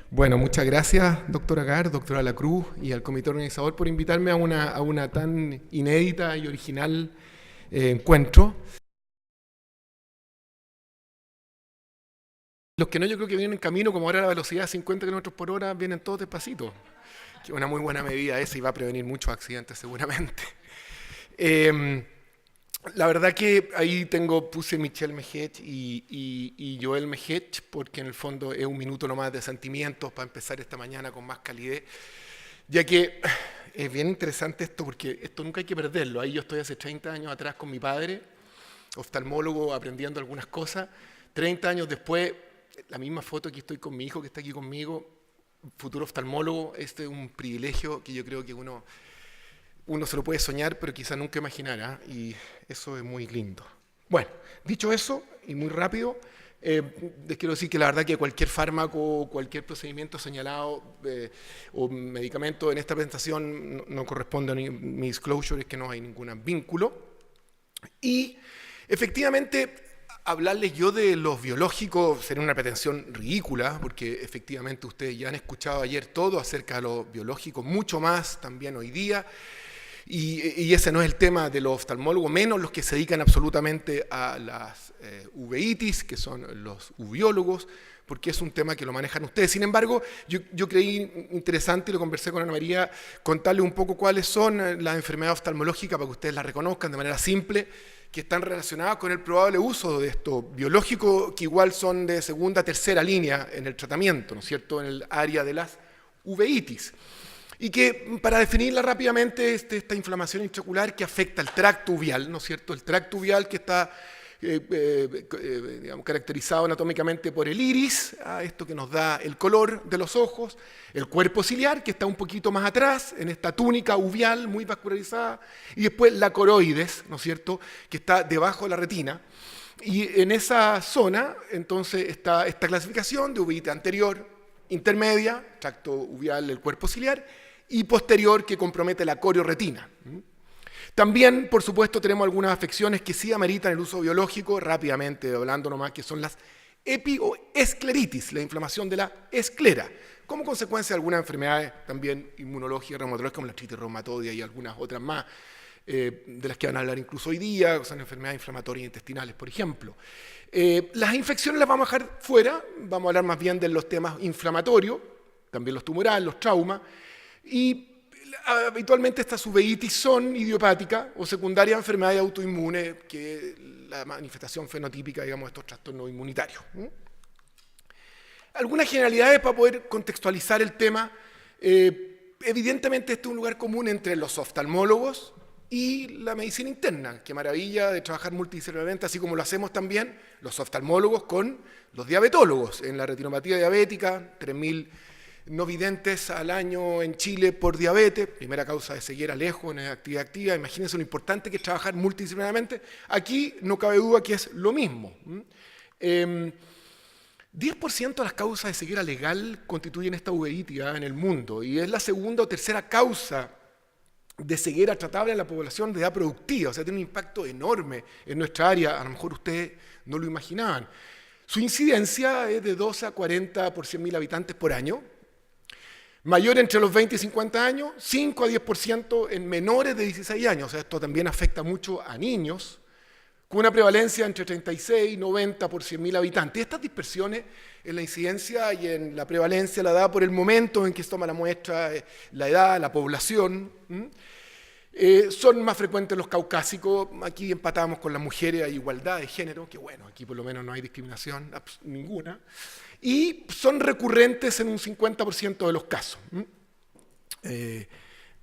Bueno, muchas gracias, doctora Gar, doctora Lacruz y al comité organizador por invitarme a una tan inédita y original encuentro. Los que no, yo creo que vienen en camino, como ahora la velocidad de 50 kilómetros por hora, vienen todos despacito. Que es una muy buena medida esa y va a prevenir muchos accidentes seguramente. Eh, la verdad que ahí puse Michelle Mejech y Joel Mejech, porque en el fondo es un minuto nomás de sentimientos para empezar esta mañana con más calidez, ya que es bien interesante esto, porque esto nunca hay que perderlo. Ahí yo estoy hace 30 años atrás con mi padre, oftalmólogo, aprendiendo algunas cosas. 30 años después, la misma foto, aquí estoy con mi hijo que está aquí conmigo, futuro oftalmólogo. Este es un privilegio que yo creo que uno se lo puede soñar, pero quizá nunca imaginara, y eso es muy lindo. Bueno, dicho eso, y muy rápido, les quiero decir que la verdad que cualquier fármaco, cualquier procedimiento señalado o medicamento en esta presentación no corresponde a mi disclosure, es que no hay ningún vínculo. Y efectivamente, hablarles yo de los biológicos sería una pretensión ridícula, porque efectivamente ustedes ya han escuchado ayer todo acerca de los biológicos, mucho más también hoy día. Y ese no es el tema de los oftalmólogos, menos los que se dedican absolutamente a las uveitis, que son los uviólogos, porque es un tema que lo manejan ustedes. Sin embargo, yo creí interesante, y lo conversé con Ana María, contarle un poco cuáles son las enfermedades oftalmológicas para que ustedes las reconozcan de manera simple, que están relacionadas con el probable uso de estos biológicos, que igual son de segunda, tercera línea en el tratamiento, ¿no es cierto?, en el área de las uveitis. Y que, para definirla rápidamente, esta inflamación intraocular que afecta al tracto uvial, ¿no es cierto? El tracto uvial que está digamos, caracterizado anatómicamente por el iris, esto que nos da el color de los ojos, el cuerpo ciliar, que está un poquito más atrás, en esta túnica uvial muy vascularizada, y después la coroides, ¿no es cierto?, que está debajo de la retina. Y en esa zona, entonces, está esta clasificación de uveitis anterior, intermedia, tracto uvial, el cuerpo ciliar, y posterior, que compromete la corioretina. También, por supuesto, tenemos algunas afecciones que sí ameritan el uso biológico, rápidamente hablando nomás, que son las epi o escleritis, la inflamación de la esclera, como consecuencia de algunas enfermedades también inmunológicas, reumatológicas, como la artritis reumatoide y algunas otras más, de las que van a hablar incluso hoy día, que son enfermedades inflamatorias intestinales, por ejemplo. Las infecciones las vamos a dejar fuera, vamos a hablar más bien de los temas inflamatorios, también los tumorales, los traumas, y habitualmente estas uveitis son idiopáticas o secundarias a enfermedades autoinmunes, que es la manifestación fenotípica, digamos, de estos trastornos inmunitarios. Algunas generalidades para poder contextualizar el tema. Evidentemente este es un lugar común entre los oftalmólogos y la medicina interna. Qué maravilla de trabajar multidisciplinarmente, así como lo hacemos también los oftalmólogos con los diabetólogos. En la retinopatía diabética, 3.000 no videntes al año en Chile por diabetes, primera causa de ceguera lejos en actividad activa. Imagínense lo importante que es trabajar multidisciplinarmente. Aquí no cabe duda que es lo mismo. 10% de las causas de ceguera legal constituyen esta uveitis en el mundo, y es la segunda o tercera causa de ceguera tratable en la población de edad productiva. O sea, tiene un impacto enorme en nuestra área, a lo mejor ustedes no lo imaginaban. Su incidencia es de 12 a 40 por 100.000 habitantes por año, mayor entre los 20 y 50 años, 5 a 10% en menores de 16 años. O sea, esto también afecta mucho a niños, con una prevalencia entre 36 y 90 por 100.000 habitantes. Y estas dispersiones en la incidencia y en la prevalencia la da por el momento en que se toma la muestra, la edad, la población. Son más frecuentes los caucásicos. Aquí empatamos con las mujeres, hay igualdad de género, que bueno, aquí por lo menos no hay discriminación ninguna. Y son recurrentes en un 50% de los casos.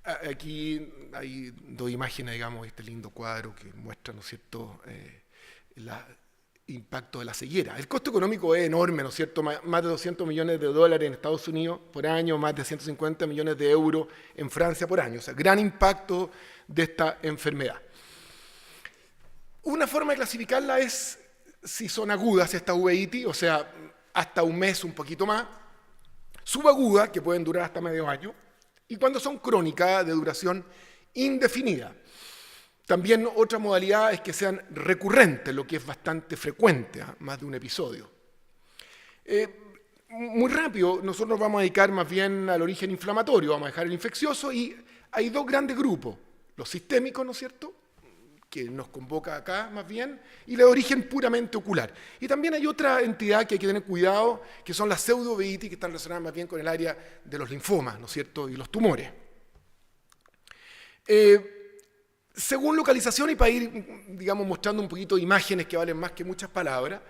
Aquí hay dos imágenes, digamos, este lindo cuadro que muestra, ¿no es cierto?, el impacto de la ceguera. El costo económico es enorme, ¿no es cierto?, más de 200 millones de dólares en Estados Unidos por año, más de 150 millones de euros en Francia por año. O sea, gran impacto de esta enfermedad. Una forma de clasificarla es si son agudas estas uveitis, o sea, hasta un mes, un poquito más, subagudas, que pueden durar hasta medio año, y cuando son crónicas, de duración indefinida. También otra modalidad es que sean recurrentes, lo que es bastante frecuente, más de un episodio. muy rápido, nosotros nos vamos a dedicar más bien al origen inflamatorio, vamos a dejar el infeccioso y hay dos grandes grupos, los sistémicos, ¿no es cierto?, que nos convoca acá más bien, y de origen puramente ocular. Y también hay otra entidad que hay que tener cuidado, que son las pseudoveitis, que están relacionadas más bien con el área de los linfomas, ¿no es cierto?, y los tumores. Según localización, y para ir, digamos, mostrando un poquito de imágenes que valen más que muchas palabras,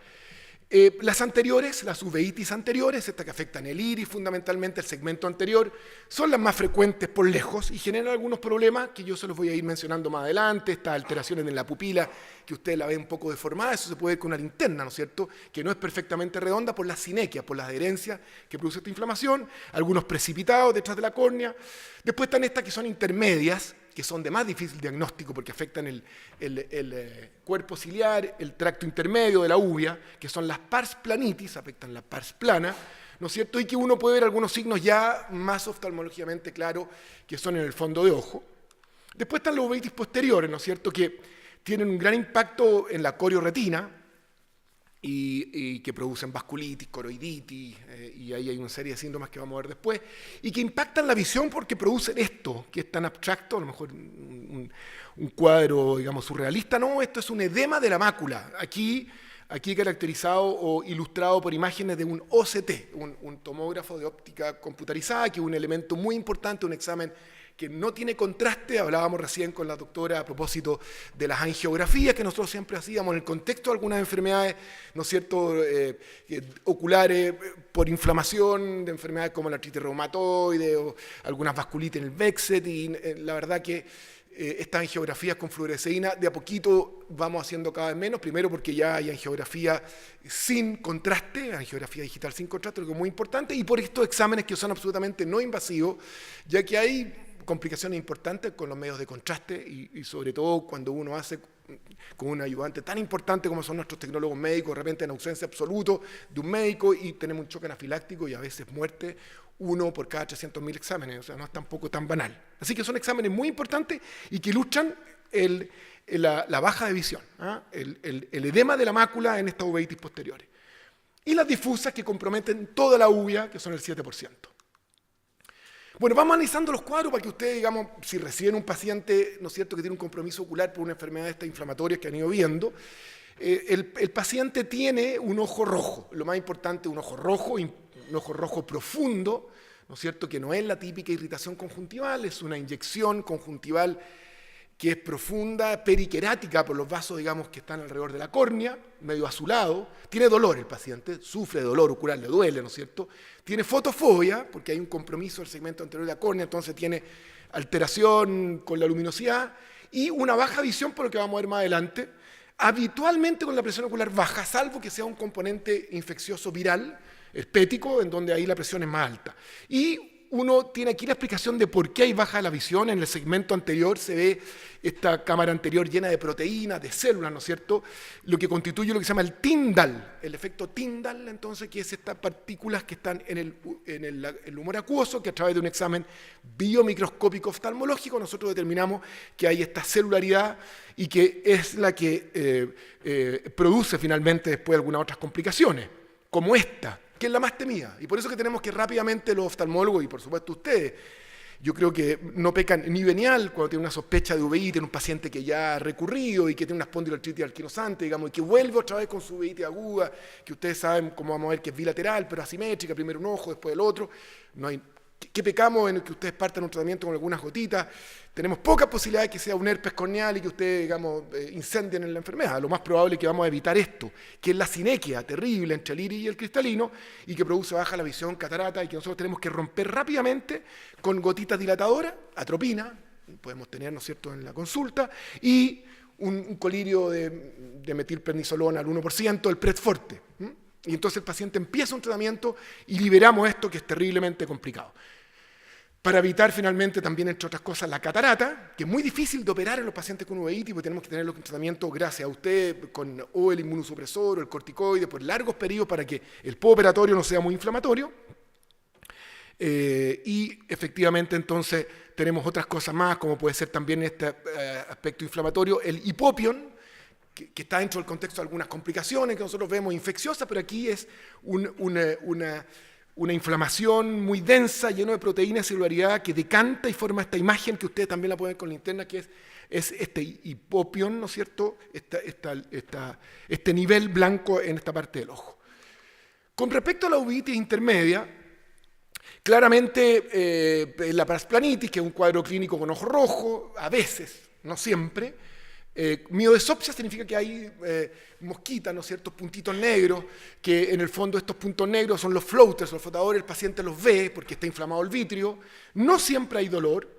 las anteriores, las uveitis anteriores, estas que afectan el iris, fundamentalmente el segmento anterior, son las más frecuentes por lejos y generan algunos problemas que yo se los voy a ir mencionando más adelante, estas alteraciones en la pupila, que usted la ve un poco deformada, eso se puede ver con una linterna, ¿no es cierto?, que no es perfectamente redonda por la sinequia, por la adherencia que produce esta inflamación, algunos precipitados detrás de la córnea. Después están estas que son intermedias, que son de más difícil diagnóstico porque afectan el cuerpo ciliar, el tracto intermedio de la uvea, que son las pars planitis, afectan la pars plana, ¿no es cierto? Y que uno puede ver algunos signos ya más oftalmológicamente claros que son en el fondo de ojo. Después están las uveitis posteriores, ¿no es cierto?, que tienen un gran impacto en la corioretina y que producen vasculitis, coroiditis, y ahí hay una serie de síntomas que vamos a ver después, y que impactan la visión porque producen esto, que es tan abstracto, a lo mejor un cuadro, digamos, surrealista. No, esto es un edema de la mácula, aquí caracterizado o ilustrado por imágenes de un OCT, un tomógrafo de óptica computarizada, que es un elemento muy importante, un examen que no tiene contraste. Hablábamos recién con la doctora a propósito de las angiografías que nosotros siempre hacíamos en el contexto de algunas enfermedades, ¿no es cierto?, oculares por inflamación, de enfermedades como la artritis reumatoide o algunas vasculitis en el Behçet, y la verdad que estas angiografías con fluoresceína de a poquito vamos haciendo cada vez menos, primero porque ya hay angiografía sin contraste, angiografía digital sin contraste, lo que es muy importante, y por estos exámenes que son absolutamente no invasivos, ya que hay complicaciones importantes con los medios de contraste y sobre todo cuando uno hace con un ayudante tan importante como son nuestros tecnólogos médicos, de repente en ausencia absoluta de un médico y tenemos un choque anafiláctico y a veces muerte, 1 por cada 300.000 exámenes, o sea, no es tampoco tan banal. Así que son exámenes muy importantes y que ilustran la baja de visión, el edema de la mácula en estas uveitis posteriores. Y las difusas que comprometen toda la uvea, que son el 7%. Bueno, vamos analizando los cuadros para que ustedes, digamos, si reciben un paciente, ¿no es cierto?, que tiene un compromiso ocular por una enfermedad de estas inflamatorias que han ido viendo, el paciente tiene un ojo rojo, lo más importante, un ojo rojo profundo, ¿no es cierto?, que no es la típica irritación conjuntival, es una inyección conjuntival que es profunda, periquerática por los vasos, digamos, que están alrededor de la córnea, medio azulado. Tiene dolor el paciente, sufre de dolor ocular, le duele, ¿no es cierto? Tiene fotofobia, porque hay un compromiso del segmento anterior de la córnea, entonces tiene alteración con la luminosidad y una baja visión, por lo que vamos a ver más adelante, habitualmente con la presión ocular baja, salvo que sea un componente infeccioso viral, herpético, en donde ahí la presión es más alta. Y uno tiene aquí la explicación de por qué hay baja la visión. En el segmento anterior se ve esta cámara anterior llena de proteínas, de células, ¿no es cierto?, lo que constituye lo que se llama el Tyndall, el efecto Tyndall, entonces, que es estas partículas que están en el humor acuoso, que a través de un examen biomicroscópico oftalmológico nosotros determinamos que hay esta celularidad y que es la que produce finalmente después algunas otras complicaciones, como esta, que es la más temida. Y por eso que tenemos que rápidamente los oftalmólogos, y por supuesto ustedes, yo creo que no pecan ni venial cuando tiene una sospecha de uveitis en un paciente que ya ha recurrido y que tiene una espondiloartritis anquilosante, digamos, y que vuelve otra vez con su uveitis aguda, que ustedes saben, como vamos a ver, que es bilateral, pero asimétrica, primero un ojo, después el otro. No hay, ¿qué pecamos en el que ustedes partan un tratamiento con algunas gotitas? Tenemos pocas posibilidades de que sea un herpes corneal y que ustedes, digamos, incendien en la enfermedad. Lo más probable es que vamos a evitar esto, que es la sinequia terrible entre el iris y el cristalino y que produce baja la visión, catarata, y que nosotros tenemos que romper rápidamente con gotitas dilatadoras, atropina, podemos tener, ¿no es cierto?, en la consulta, y un colirio de metilprednisolona al 1%, el Predforte. Y entonces el paciente empieza un tratamiento y liberamos esto que es terriblemente complicado. Para evitar finalmente también, entre otras cosas, la catarata, que es muy difícil de operar en los pacientes con uveitis, porque tenemos que tenerlos en tratamiento, gracias a usted, con o el inmunosupresor o el corticoide por largos periodos para que el postoperatorio no sea muy inflamatorio. Y efectivamente entonces tenemos otras cosas más, como puede ser también este aspecto inflamatorio, el hipopion, que está dentro del contexto de algunas complicaciones que nosotros vemos infecciosas, pero aquí es una una inflamación muy densa, lleno de proteína y celularidad que decanta y forma esta imagen que ustedes también la pueden ver con linterna, que es este hipopión, ¿no es cierto? Este nivel blanco en esta parte del ojo. Con respecto a la uveitis intermedia, claramente la parasplanitis, que es un cuadro clínico con ojo rojo, a veces, no siempre. Miodesopsia significa que hay mosquitas, ¿no es cierto?, puntitos negros, que en el fondo estos puntos negros son los floaters, los flotadores, el paciente los ve porque está inflamado el vitrio. No siempre hay dolor,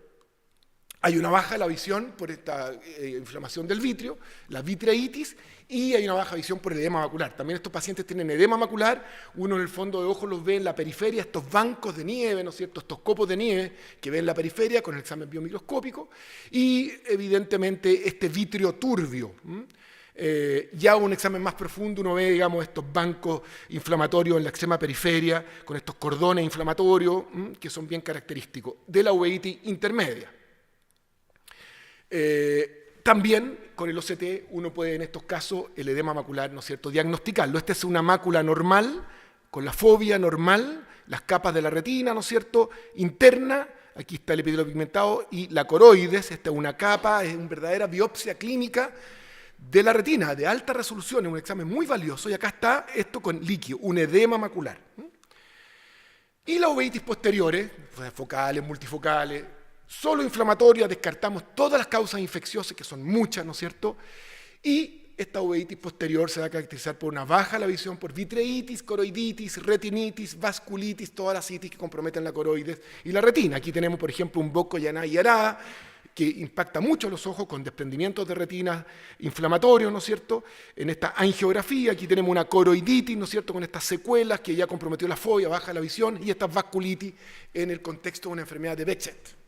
hay una baja de la visión por esta inflamación del vitrio, la vitreitis, y hay una baja visión por el edema macular. También estos pacientes tienen edema macular, uno en el fondo de ojo los ve en la periferia, estos bancos de nieve, ¿no es cierto?, estos copos de nieve que ven en la periferia con el examen biomicroscópico, y evidentemente este vitrio turbio. Ya un examen más profundo uno ve, digamos, estos bancos inflamatorios en la extrema periferia, con estos cordones inflamatorios, que son bien característicos de la uveitis intermedia. También con el OCT uno puede en estos casos el edema macular, ¿no es cierto?, diagnosticarlo. Esta es una mácula normal, con la fobia normal, las capas de la retina, ¿no es cierto?, interna, aquí está el epitelio pigmentado, y la coroides, esta es una capa, es una verdadera biopsia clínica de la retina, de alta resolución, es un examen muy valioso, y acá está esto con líquido, un edema macular. Y las uveitis posteriores, focales, multifocales, solo inflamatoria, descartamos todas las causas infecciosas, que son muchas, ¿no es cierto? Y esta uveitis posterior se va a caracterizar por una baja de la visión, por vitreitis, coroiditis, retinitis, vasculitis, todas las itis que comprometen la coroides y la retina. Aquí tenemos, por ejemplo, un boco llaná y arada, que impacta mucho los ojos con desprendimientos de retina inflamatorios, ¿no es cierto? En esta angiografía, aquí tenemos una coroiditis, ¿no es cierto?, con estas secuelas que ya comprometió la fobia, baja la visión, y esta vasculitis en el contexto de una enfermedad de Behçet.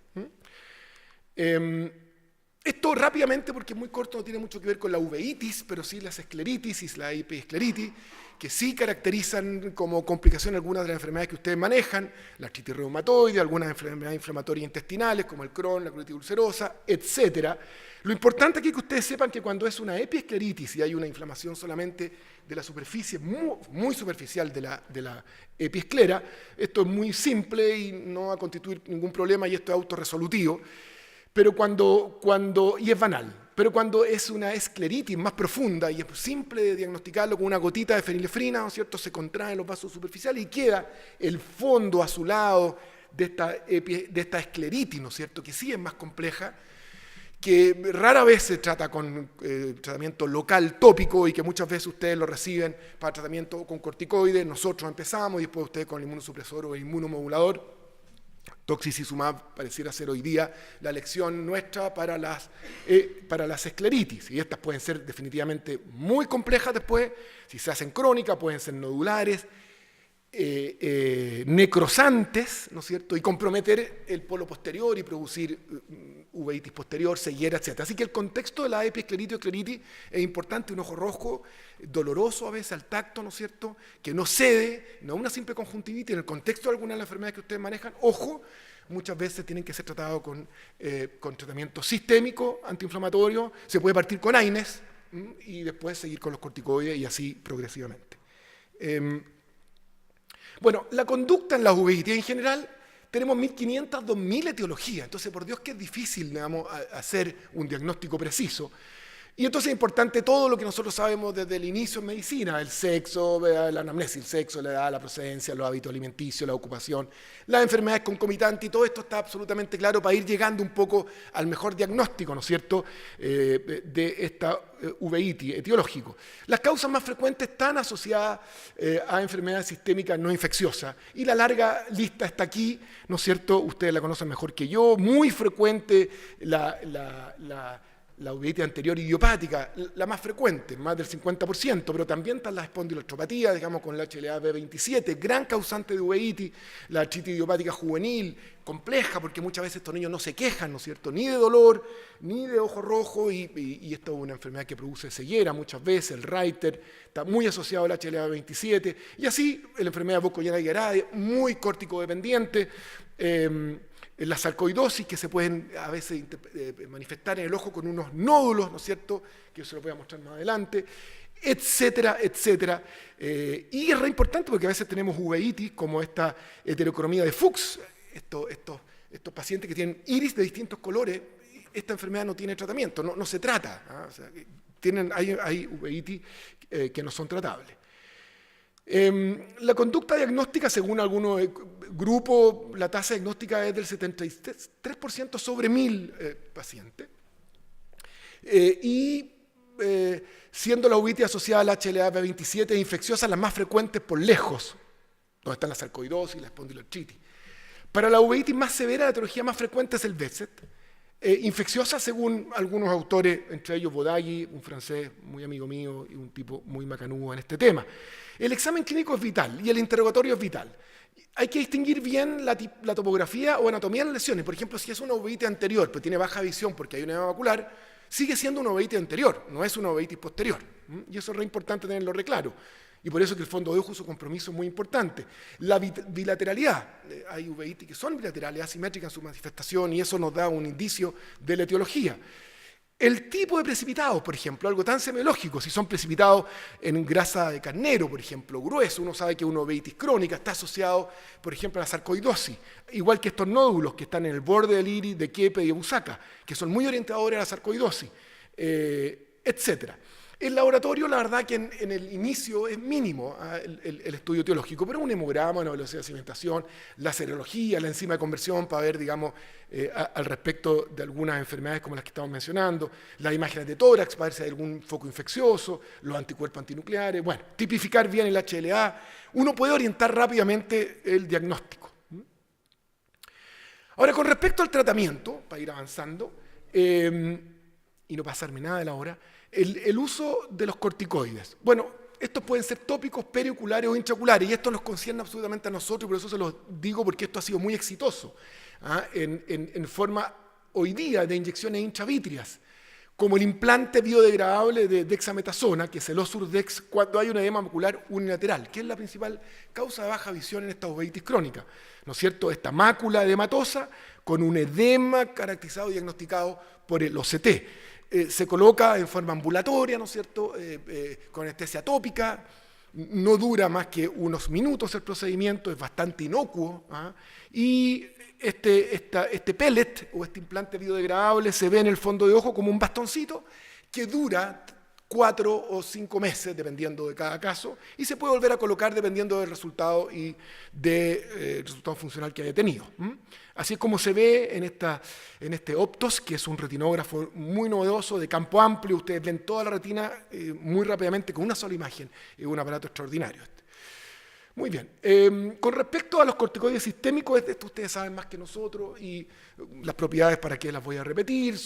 Esto rápidamente, porque es muy corto, no tiene mucho que ver con la uveitis, pero sí las escleritis y la epiescleritis, que sí caracterizan como complicación algunas de las enfermedades que ustedes manejan, la artritis reumatoide, algunas enfermedades inflamatorias intestinales como el Crohn, la colitis ulcerosa, etc. Lo importante aquí es que ustedes sepan que cuando es una epiescleritis y hay una inflamación solamente de la superficie, muy superficial de la epiesclera, esto es muy simple y no va a constituir ningún problema, y esto es autorresolutivo. Pero y es banal, pero cuando es una escleritis más profunda y es simple de diagnosticarlo con una gotita de fenilefrina, ¿no es cierto?, se contraen los vasos superficiales y queda el fondo azulado de esta escleritis, ¿no es cierto?, que sí es más compleja, que rara vez se trata con tratamiento local tópico y que muchas veces ustedes lo reciben para tratamiento con corticoides. Nosotros empezamos y después ustedes con el inmunosupresor o el inmunomodulador. Toxicizumab pareciera ser hoy día la elección nuestra para las escleritis, y estas pueden ser definitivamente muy complejas después, si se hacen crónicas, pueden ser nodulares, necrosantes, ¿no es cierto?, y comprometer el polo posterior y producir uveitis posterior, ceguera, etc. Así que el contexto de la epiescleritis o escleritis es importante, un ojo rojo, doloroso a veces al tacto, ¿no es cierto?, que no cede, no una simple conjuntivitis, en el contexto de alguna de las enfermedades que ustedes manejan, ojo, muchas veces tienen que ser tratados con tratamiento sistémico, antiinflamatorio, se puede partir con AINES y después seguir con los corticoides y así progresivamente. Bueno, la conducta en las uveitis en general, tenemos 1.500, 2.000 etiologías, entonces por Dios que es difícil, digamos, hacer un diagnóstico preciso. Y entonces es importante todo lo que nosotros sabemos desde el inicio en medicina, el sexo, la anamnesis, el sexo, la edad, la procedencia, los hábitos alimenticios, la ocupación, las enfermedades concomitantes, y todo esto está absolutamente claro para ir llegando un poco al mejor diagnóstico, ¿no es cierto?, de esta uveitis etiológico. Las causas más frecuentes están asociadas a enfermedades sistémicas no infecciosas, y la larga lista está aquí, ¿no es cierto?, ustedes la conocen mejor que yo, muy frecuente la uveitis anterior idiopática, la más frecuente, más del 50%, pero también están las espondiloartropatías, digamos, con la HLA-B27, gran causante de uveitis, la artritis idiopática juvenil, compleja, porque muchas veces estos niños no se quejan, ¿no es cierto?, ni de dolor, ni de ojo rojo, y esto es una enfermedad que produce ceguera muchas veces, el Reiter está muy asociado al HLA-B27, y así la enfermedad Burkitt-Yaray, muy corticodependiente, la sarcoidosis, que se pueden a veces manifestar en el ojo con unos nódulos, ¿no es cierto?, que yo se lo voy a mostrar más adelante, etcétera, etcétera. Y es re importante porque a veces tenemos uveitis, como esta heterocromía de Fuchs, estos pacientes que tienen iris de distintos colores. Esta enfermedad no tiene tratamiento, no se trata, ¿ah? O sea, hay uveitis que no son tratables. La conducta diagnóstica, según algunos grupos, la tasa diagnóstica es del 73% sobre 1000 pacientes. Siendo la uveitis asociada al HLA-B27 infecciosa las más frecuentes por lejos, donde están la sarcoidosis y la espondiloartritis. Para la uveitis más severa, la etiología más frecuente es el VESET, infecciosa según algunos autores, entre ellos Bodaghi, un francés muy amigo mío y un tipo muy macanudo en este tema. El examen clínico es vital y el interrogatorio es vital. Hay que distinguir bien la topografía o anatomía de las lesiones. Por ejemplo, si es una uveitis anterior, pero tiene baja visión porque hay una edema macular, sigue siendo una uveitis anterior, no es una uveitis posterior. Y eso es re importante tenerlo re claro. Y por eso que el fondo de ojo, su compromiso es muy importante. La bilateralidad, hay uveitis que son bilaterales, asimétricas en su manifestación, y eso nos da un indicio de la etiología. El tipo de precipitados, por ejemplo, algo tan semiológico, si son precipitados en grasa de carnero, por ejemplo, grueso, uno sabe que una uveitis crónica está asociado, por ejemplo, a la sarcoidosis, igual que estos nódulos que están en el borde del iris de Kepe y de Busaka, que son muy orientadores a la sarcoidosis, etcétera. El laboratorio, la verdad que en el inicio es mínimo el estudio etiológico, pero un hemograma, una velocidad de cimentación, la serología, la enzima de conversión para ver, digamos, al respecto de algunas enfermedades como las que estamos mencionando, las imágenes de tórax para ver si hay algún foco infeccioso, los anticuerpos antinucleares, bueno, tipificar bien el HLA, uno puede orientar rápidamente el diagnóstico. Ahora, con respecto al tratamiento, para ir avanzando, y no pasarme nada de la hora, el uso de los corticoides. Bueno, estos pueden ser tópicos, perioculares o intraoculares, y esto nos concierne absolutamente a nosotros, y por eso se los digo, porque esto ha sido muy exitoso en forma hoy día de inyecciones intravítreas, como el implante biodegradable de dexametasona, que es el Osurdex, cuando hay una edema macular unilateral, que es la principal causa de baja visión en esta uveitis crónica, ¿no es cierto? Esta mácula edematosa con un edema caracterizado y diagnosticado por el OCT. Se coloca en forma ambulatoria, ¿no es cierto?, con anestesia tópica, no dura más que unos minutos el procedimiento, es bastante inocuo, y este pellet o este implante biodegradable se ve en el fondo de ojo como un bastoncito que dura 4 o 5 meses, dependiendo de cada caso, y se puede volver a colocar dependiendo del resultado y del resultado funcional que haya tenido. Así es como se ve en este Optos, que es un retinógrafo muy novedoso, de campo amplio. Ustedes ven toda la retina muy rápidamente con una sola imagen. Es un aparato extraordinario. Muy bien. Con respecto a los corticoides sistémicos, esto ustedes saben más que nosotros, y las propiedades para qué las voy a repetir.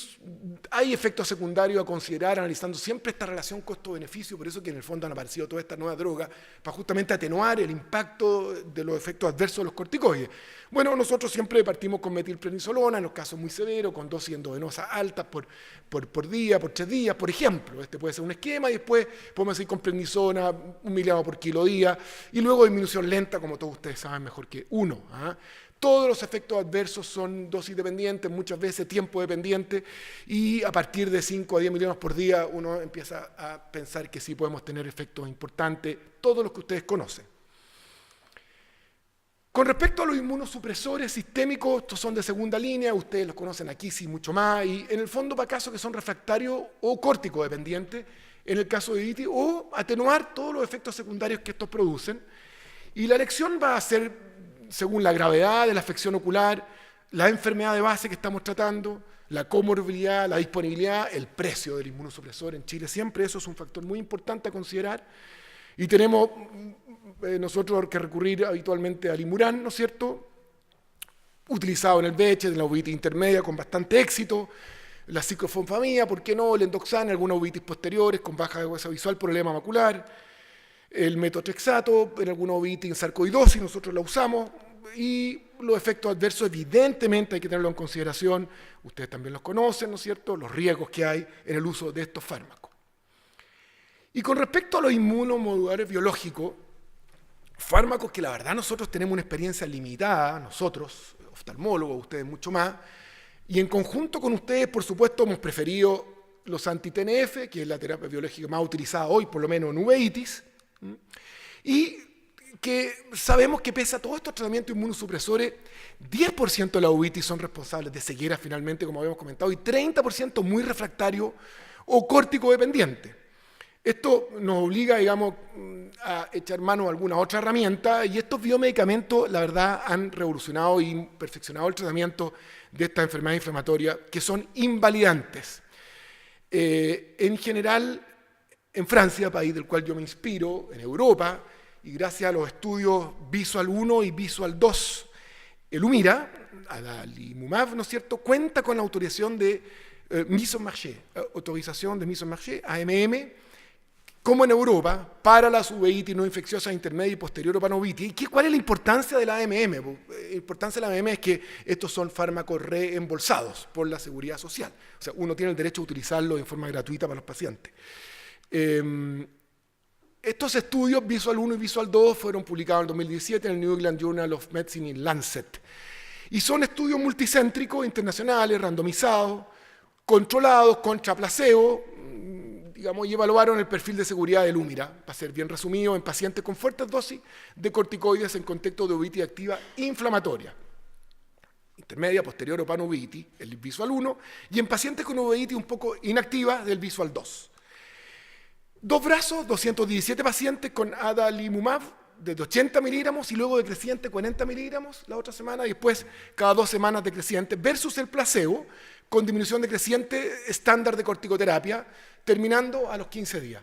Hay efectos secundarios a considerar analizando siempre esta relación costo-beneficio, por eso que en el fondo han aparecido todas estas nuevas drogas, para justamente atenuar el impacto de los efectos adversos de los corticoides. Bueno, nosotros siempre partimos con metilprednisolona, en los casos muy severos, con dosis endovenosas altas por día, por 3 días, por ejemplo. Este puede ser un esquema, y después podemos ir con prednisona, 1 miligramo por kilo día, y luego disminución lenta, como todos ustedes saben mejor que uno. Todos los efectos adversos son dosis dependientes, muchas veces tiempo dependiente, y a partir de 5 a 10 miligramos por día uno empieza a pensar que sí podemos tener efectos importantes, todos los que ustedes conocen. Con respecto a los inmunosupresores sistémicos, estos son de segunda línea, ustedes los conocen aquí sí mucho más, y en el fondo para casos que son refractarios o córtico-dependientes, en el caso de uveitis, o atenuar todos los efectos secundarios que estos producen. Y la elección va a ser según la gravedad de la afección ocular, la enfermedad de base que estamos tratando, la comorbilidad, la disponibilidad, el precio del inmunosupresor en Chile. Siempre eso es un factor muy importante a considerar. Y tenemos nosotros que recurrir habitualmente al Imuran, ¿no es cierto?, utilizado en el VEHE, en la uveitis intermedia con bastante éxito, la ciclofosfamida, ¿por qué no?, el endoxan, algunas uveitis posteriores con baja de hueso visual, problema macular, el metotrexato, en alguna uveitis en sarcoidosis, nosotros la usamos, y los efectos adversos evidentemente hay que tenerlo en consideración, ustedes también los conocen, ¿no es cierto?, los riesgos que hay en el uso de estos fármacos. Y con respecto a los inmunomoduladores biológicos, fármacos que la verdad nosotros tenemos una experiencia limitada, nosotros, oftalmólogos, ustedes mucho más, y en conjunto con ustedes, por supuesto, hemos preferido los anti-TNF, que es la terapia biológica más utilizada hoy, por lo menos en uveitis, y que sabemos que pese a todos estos tratamientos inmunosupresores, 10% de la uveitis son responsables de ceguera finalmente, como habíamos comentado, y 30% muy refractario o córtico dependiente. Esto nos obliga, digamos, a echar mano a alguna otra herramienta, y estos biomedicamentos, la verdad, han revolucionado y perfeccionado el tratamiento de esta enfermedad inflamatoria, que son invalidantes. En general, en Francia, país del cual yo me inspiro, en Europa, y gracias a los estudios Visual 1 y Visual 2, el Humira, adalimumab, ¿no es cierto?, cuenta con la autorización de mise en marché, autorización de mise en marché, AMM, como en Europa, para las uveitis no infecciosas intermedia y posterior opanoviritis. ¿Cuál es la importancia de la AMM? La importancia de la AMM es que estos son fármacos reembolsados por la Seguridad Social. O sea, uno tiene el derecho a utilizarlo en forma gratuita para los pacientes. Estos estudios, Visual 1 y Visual 2, fueron publicados en 2017 en el New England Journal of Medicine y Lancet. Y son estudios multicéntricos, internacionales, randomizados, controlados contra placebo, digamos, y evaluaron el perfil de seguridad del Humira, para ser bien resumido, en pacientes con fuertes dosis de corticoides en contexto de uveitis activa inflamatoria, intermedia, posterior o panoveitis, el Visual 1, y en pacientes con uveitis un poco inactiva del Visual 2. Dos brazos, 217 pacientes con adalimumab de 80 miligramos y luego decreciente 40 miligramos la otra semana, y después cada 2 semanas decreciente, versus el placebo con disminución decreciente estándar de corticoterapia, terminando a los 15 días.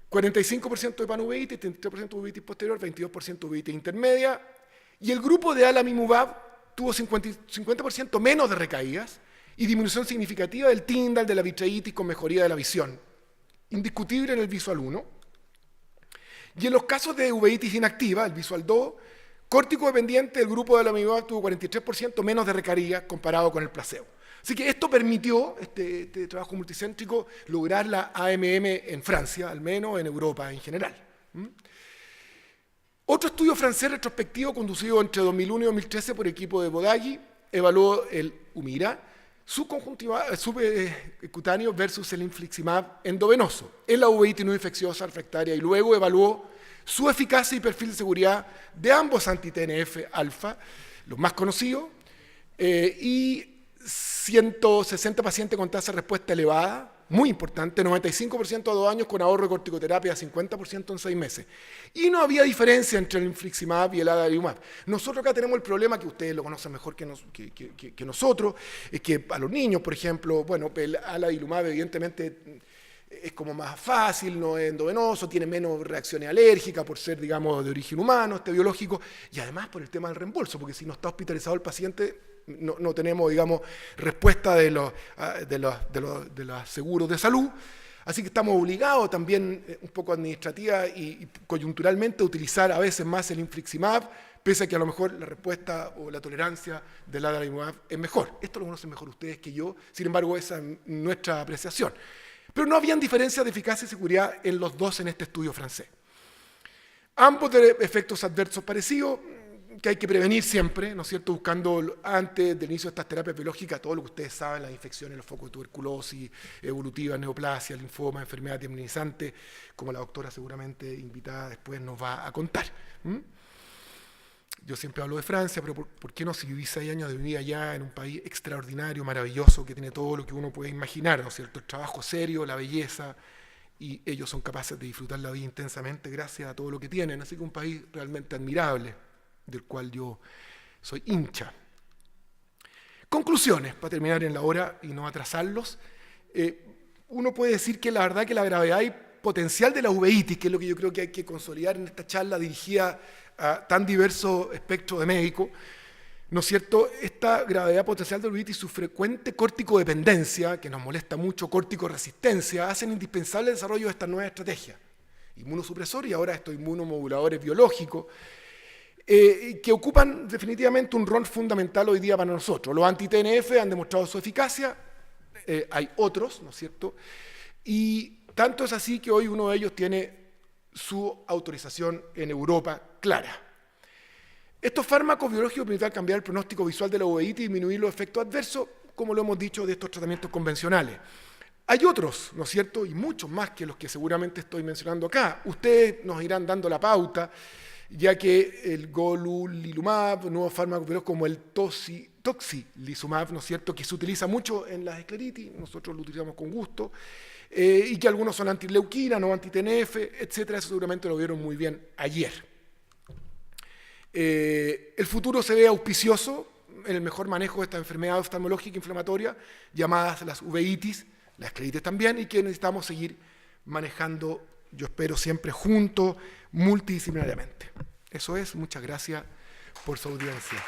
45% de panuveitis, 33% de uveitis posterior, 22% de uveitis intermedia, y el grupo de adalimumab tuvo 50% menos de recaídas y disminución significativa del Tyndall, de la vitreitis, con mejoría de la visión. Indiscutible en el Visual 1. Y en los casos de uveitis inactiva, el Visual 2, córtico dependiente, el grupo de adalimumab tuvo 43% menos de recaídas comparado con el placebo. Así que esto permitió, este trabajo multicéntrico, lograr la AMM en Francia, al menos en Europa en general. Otro estudio francés retrospectivo conducido entre 2001 y 2013 por el equipo de Bodaghi evaluó el Humira, subcutáneo versus el infliximab endovenoso en la uveitis no infecciosa refractaria, y luego evaluó su eficacia y perfil de seguridad de ambos anti-TNF-alfa, los más conocidos, y 160 pacientes con tasa de respuesta elevada, muy importante, 95% a 2 años con ahorro de corticoterapia, 50% en 6 meses. Y no había diferencia entre el infliximab y el adalimumab. Nosotros acá tenemos el problema, que ustedes lo conocen mejor que nosotros, es que a los niños, por ejemplo, bueno, el adalimumab evidentemente es como más fácil, no es endovenoso, tiene menos reacciones alérgicas por ser, digamos, de origen humano, este biológico, y además por el tema del reembolso, porque si no está hospitalizado el paciente, no tenemos, digamos, respuesta de los seguros de salud. Así que estamos obligados también, un poco administrativa y coyunturalmente, a utilizar a veces más el infliximab, pese a que a lo mejor la respuesta o la tolerancia del adalimumab es mejor. Esto lo conocen mejor ustedes que yo, sin embargo, esa es nuestra apreciación. Pero no habían diferencias de eficacia y seguridad en los dos en este estudio francés. Ambos de efectos adversos parecidos, que hay que prevenir siempre, ¿no es cierto?, buscando antes del inicio de estas terapias biológicas todo lo que ustedes saben, las infecciones, los focos de tuberculosis, evolutiva, neoplasia, linfoma, enfermedades inmunizantes, como la doctora seguramente invitada después nos va a contar. Yo siempre hablo de Francia, pero ¿por qué no, si viví 6 años de vivir allá en un país extraordinario, maravilloso, que tiene todo lo que uno puede imaginar, ¿no es cierto?, el trabajo serio, la belleza, y ellos son capaces de disfrutar la vida intensamente gracias a todo lo que tienen, así que un país realmente admirable, del cual yo soy hincha. Conclusiones, para terminar en la hora y no atrasarlos. Uno puede decir que la verdad que la gravedad y potencial de la uveitis, que es lo que yo creo que hay que consolidar en esta charla dirigida a tan diverso espectro de médicos, ¿no es cierto? Esta gravedad potencial de la uveitis y su frecuente córticodependencia, que nos molesta mucho, córtico-resistencia, hacen indispensable el desarrollo de esta nueva estrategia. Inmunosupresor y ahora estos inmunomoduladores biológicos, que ocupan definitivamente un rol fundamental hoy día para nosotros. Los anti-TNF han demostrado su eficacia, hay otros, ¿no es cierto? Y tanto es así que hoy uno de ellos tiene su autorización en Europa clara. Estos fármacos biológicos permiten cambiar el pronóstico visual de la uveitis y disminuir los efectos adversos, como lo hemos dicho, de estos tratamientos convencionales. Hay otros, ¿no es cierto? Y muchos más que los que seguramente estoy mencionando acá. Ustedes nos irán dando la pauta, ya que el golimumab, nuevos fármacos, pero como el tocilizumab, ¿no es cierto?, que se utiliza mucho en las escleritis, nosotros lo utilizamos con gusto, y que algunos son antileuquina, no anti-TNF, etcétera. Eso seguramente lo vieron muy bien ayer. El futuro se ve auspicioso en el mejor manejo de esta enfermedad oftalmológica inflamatoria, llamadas las uveitis, las escleritis también, y que necesitamos seguir manejando, yo espero, siempre juntos, multidisciplinariamente. Eso es, muchas gracias por su audiencia.